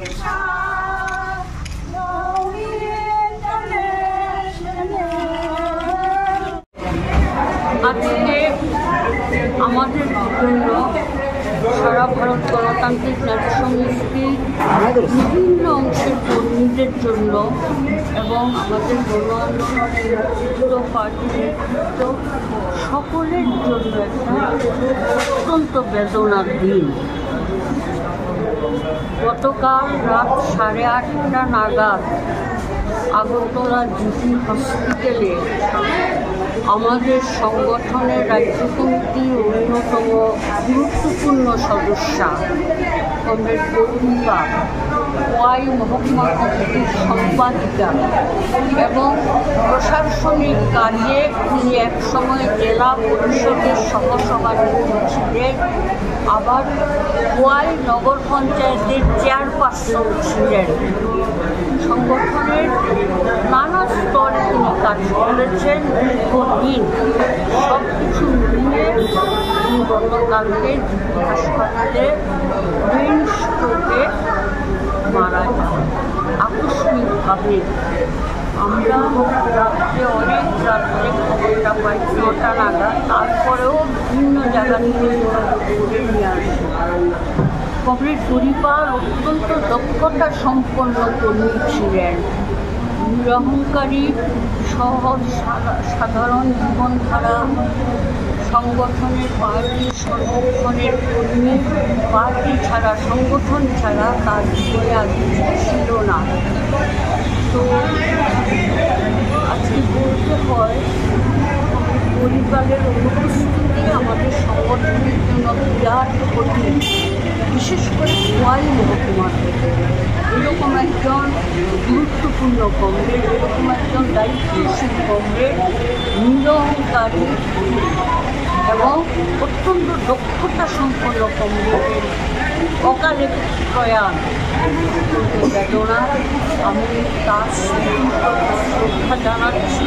আজকে আমাদের জন্য সারা ভারত গণতান্ত্রিক নারী সমিতি বিভিন্ন অংশের কর্মীদের জন্য এবং আমাদের গণ আন্দোলনের নেতৃত্ব পার্টির নেতৃত্ব সকলের জন্য একটা অত্যন্ত বেদনার দিন। গতকাল রাত 8:30 নাগাদ আগরতলা জিটি হসপিটালে আমাদের সংগঠনের রাজ্য কমিটির অন্যতম গুরুত্বপূর্ণ সদস্যা কমরেড গৌরীবা, ওয়াই মহকুমা কমিটির সম্পাদিকা এবং প্রশাসনিক কাজে তিনি একসময় জেলা পরিষদের সহসভাপতি ছিলেন, আবার ওয়াই নগর পঞ্চায়েতের চেয়ারপারসন ছিলেন। সংগঠনের নানা স্তরে তিনি কাজ করেছেন দীর্ঘদিন। সব কিছু মিলিয়ে তিনি গতকালকে হাসপাতালে ব্রেন স্ট্রোকে মারা যান আকস্মিকভাবে। আমরা রাত্রে অনেক রাত্রে খবরটা পাই 9টা নাগাদ, তারপরেও বিভিন্ন জায়গা থেকে করে নিয়ে আসি। কমরেড গৌরীবা অত্যন্ত দক্ষতা সম্পন্ন কর্মী ছিলেন, নিরহংকারী, সহজ সাধারণ জীবনধারা, সংগঠনের পার্টি সর্বক্ষণের কর্মী, পার্টি ছাড়া সংগঠন ছাড়া তার জীবনে আর কিছু ছিল না। তো আজকে বলতে হয় পরিবারের অনুপস্থিতি আমাদের সংগঠনের জন্য বিরাট ক্ষতি, বিশেষ করে ওয়াই মহকুমা থেকে। এরকম একজন গুরুত্বপূর্ণ কমরেড, এরকম একজন দায়িত্বশীল কমরেড, নিরহংকারী এবং অত্যন্ত দক্ষতা সম্পন্ন কমরেডের অকালে প্রয়াণ অত্যন্ত বেদনা। আমি তার শ্রদ্ধা জানাচ্ছি,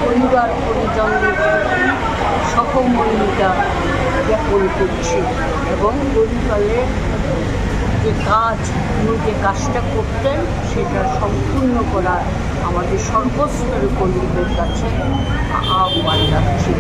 পরিবার পরিজনদের প্রতি সহমর্মিতা জ্ঞাপন করছি এবং পরিবারের যে কাজ, তিনি যে কাজটা করতেন সেটা সম্পূর্ণ করার আমাদের সর্বস্তরের কর্মীদের কাছে আহ্বান রাখছি।